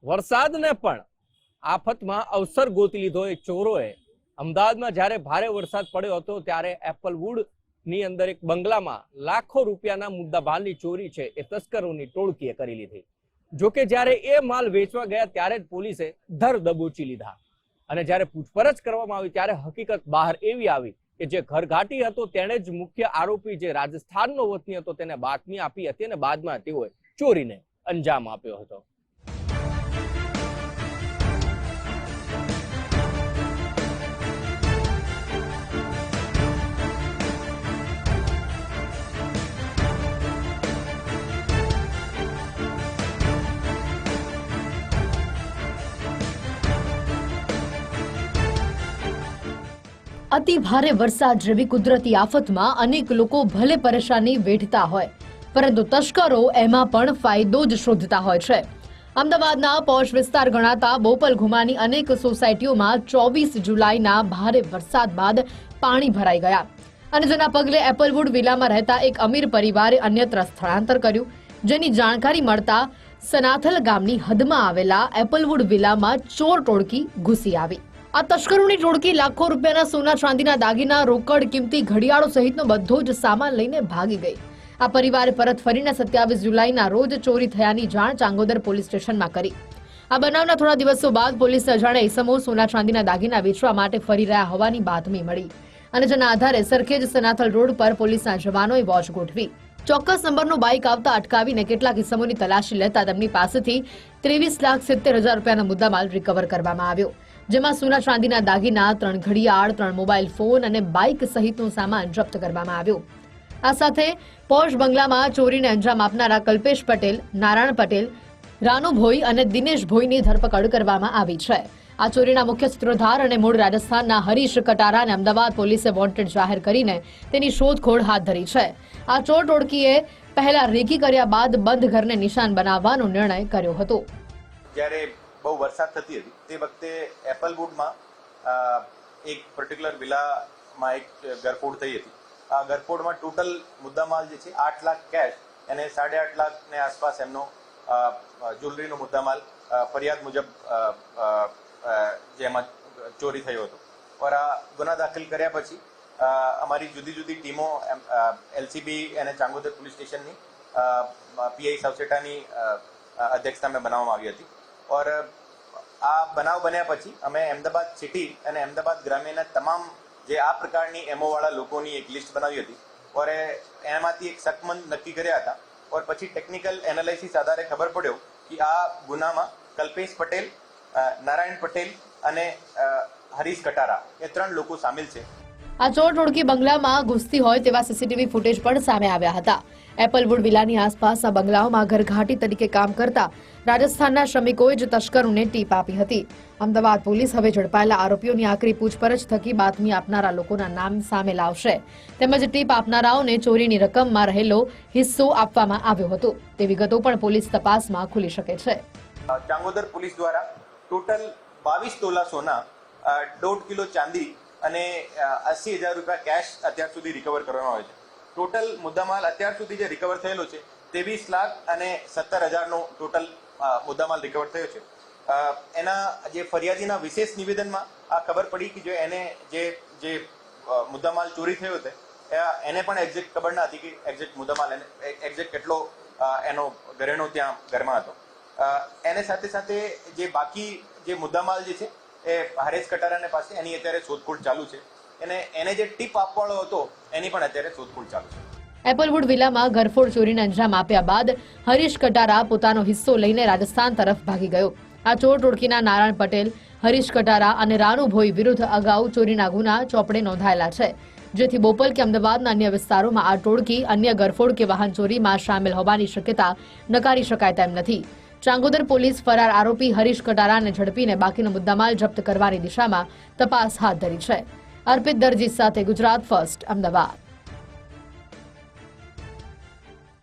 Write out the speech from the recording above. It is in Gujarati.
વરસાદને પણ આફતમાં અવસર ગોતી લીધો એ ચોરોએ અમદાવાદમાં જ્યારે ભારે વરસાદ પડ્યો હતો ત્યારે એપલવુડની અંદર એક બંગલામાં લાખો રૂપિયાના મુદ્દામાલની ચોરી છે એ તસ્કરોની ટોળકીએ કરી લીધી। જોકે જ્યારે એ માલ વેચવા ગયા ત્યારે જ પોલીસે ધર દબોચી લીધા અને જ્યારે પૂછપરછ કરવામાં આવી ત્યારે હકીકત બહાર એવી આવી કે જે ઘરઘાટી હતો તેણે જ મુખ્ય આરોપી જે રાજસ્થાનનો વતની હતો તેને બાતમી આપી હતી અને બાદમાં તેઓએ ચોરીને અંજામ આપ્યો હતો। अति भारे वरसाद जेवी कुदरती आफतमां अनेक लोको भले परेशानी वेठता होय परंतु तस्करो एमां पण फायदो ज शोधता होय छे। अमदावादना पोश विस्तार गणाता बोपल घुमानी अनेक सोसायटीओमां 24 जुलाईना भारे वरसाद बाद पाणी भराई गया अने जेना पगले एपलवुड विलामां રહેતા एक अमीर परिवारे अन्यत्र स्थળાંતર कर्યું। जेनी जाणकारी मळता सनाथल गामनी हदमां आवेला एपलवुड विलामां चोर टोळकी घुसी આવી। आ तस्करोनी टोळकी लाखों रूपियाना सोना चांदीना दागीना रोकड़ किंमती घड़ियाळो सहितनो बधो ज सामान लईने भागी गई। आ परिवारे परत फरीने 27 जुलाईना रोज चोरी थयानी जाण चांगोदर पोलीस स्टेशनमां करी। आ बनावना थोड़ा दिवसों बाद पोलीसे अजाण्या इसमो सोना चांदीना दागीना वेचवा माटे फरी रह्या होवानी बातमी मळी अने जेना आधारे सरखेज सनाथल रोड पर पोलीसना जवानोए वॉच गोठवी। ચોક્કસ નંબરનો બાઇક આવતા અટકાવીને કેટલાક ઇસમોની તલાશી લેતા તેમની પાસેથી 23,70,000 રૂપિયાનો મુદ્દામાલ રિકવર કરવામાં આવ્યો, જેમાં સોના ચાંદીના દાગીના, 3 ઘડિયાળ, 3 મોબાઈલ ફોન અને બાઇક સહિતનો સામાન જપ્ત કરવામાં આવ્યો। આ સાથે પોશ બંગલામાં ચોરીને અંજામ આપનારા કલ્પેશ પટેલ, નારાયણ પટેલ, રાનુ ભોઈ અને દિનેશ ભોઈની ધરપકડ કરવામાં આવી છે। આ ચોરીના મુખ્ય સૂત્રધાર અને મૂળ રાજસ્થાનના હરીશ કટારાને અમદાવાદ પોલીસે વોન્ટેડ જાહેર કરીને તેની શોધખોળ હાથ ધરી છે। આ ચોર ટોળકીએ પહેલા રેકી કર્યા બાદ બંધ ઘરને નિશાન બનાવવાનો નિર્ણય કર્યો હતો। જ્યારે બહુ વરસાદ થતી હતી તે વખતે એપલવુડમાં એક પર્ટિક્યુલર વિલામાં એક ગરફોડ થઈ હતી। આ ગરફોડમાં ટોટલ મુદ્દામાલ જે છે 8 લાખ કેશ અને 8.5 લાખને આસપાસ એમનો જ્વેલરીનો મુદ્દામાલ ફરિયાદ મુજબ જેમાં ચોરી થયો હતો। और આ ગુના દાખલ કર્યા પછી અમારી જુદી જુદી ટીમો એલસીબી અને ચાંગોદર પોલીસ સ્ટેશનની પીઆઈ સાવસેટાની અધ્યક્ષતામાં બનાવવામાં આવી હતી। और આ બનાવ બન્યા પછી અમે અમદાવાદ સિટી અને અમદાવાદ ગ્રામ્યના તમામ જે આ પ્રકારની એમઓવાળા લોકોની એક લિસ્ટ બનાવી હતી और એમાંથી એક શકમંદ નક્કી કર્યા હતા। और પછી ટેકનિકલ એનાલિસિસ આધારે ખબર પડ્યો કે આ ગુનામાં કલ્પેશ પટેલ, નારાયણ પટેલ અને હરીશ કટારા એ 3 લોકો સામેલ છે। આ ચોર ટોળકી બંગલામાં ઘૂસતી હોય તેવા સીસીટીવી ફૂટેજ પણ સામે આવ્યા હતા। એપલવુડ વિલાની આસપાસના બંગલાઓમાં ઘરઘાટી તરીકે કામ કરતા રાજસ્થાનના શ્રમિકોએ જ તસ્કરોને ટીપ આપી હતી। અમદાવાદ પોલીસ હવે ઝડપાયેલા આરોપીઓની આકરી પૂછપરછ થકી બાતમી આપનારા લોકોના નામ સામે લાવશે તેમજ ટીપ આપનારાઓને ચોરીની રકમમાં રહેલો હિસ્સો આપવામાં આવ્યો હતો તે વિગતો પણ પોલીસ તપાસમાં ખુલી શકે છે। ચાંગોદર પોલીસ દ્વારા ટોટલ 22 તોલા સોના, 1.5 કિલો ચાંદી અને 80,000 રૂપિયા કેશ અત્યાર સુધી રિકવર કરવામાં આવે છે। ટોટલ મુદ્દામાલ અત્યાર સુધી જે રિકવર થયેલો છે 23,17,000નો ટોટલ મુદ્દામાલ રિકવર થયો છે। એના જે ફરિયાદીના વિશેષ નિવેદનમાં આ ખબર પડી કે જો એને જે મુદ્દામાલ ચોરી થયો છે એને પણ એક્ઝેક્ટ ખબર ના હતી કે એક્ઝેક્ટ મુદ્દામાલ એક્ઝેક્ટ કેટલો એનો ઘરેણો ત્યાં ઘરમાં હતો। એને સાથે સાથે જે બાકી જે મુદ્દામાલ જે છે એ હરેશ કટારાને પાસે એની અત્યારે શોધખોળ ચાલુ છે અને એને જે ટીપ આપવાળો હતો એની પણ અત્યારે શોધખોળ ચાલુ છે। એપલવુડ વિલામાં ઘરફોડ ચોરીને અંજામ આપ્યા બાદ હરીશ કટારા પોતાનો હિસ્સો લઈને રાજસ્થાન તરફ ભાગી ગયો। આ ચોર ટોળકીના નારાયણ પટેલ, હરીશ કટારા અને રાનુ ભોઈ વિરુદ્ધ અગાઉ ચોરીના ગુના ચોપડે નોંધાયેલા છે, જેથી બોપલ કે અમદાવાદના અન્ય વિસ્તારોમાં આ ટોળકી અન્ય ગરફોડ કે વાહન ચોરીમાં સામેલ હોવાની શક્યતા નકારી શકાય તેમ નથી। ચાંગોદર પોલીસ ફરાર આરોપી હરીશ કટારાને ઝડપીને બાકીનો મુદ્દામાલ જપ્ત કરવાની દિશામાં તપાસ હાથ ધરી છે। અર્પિત દરજી સાથે ગુજરાત ફર્સ્ટ, અમદાવાદ।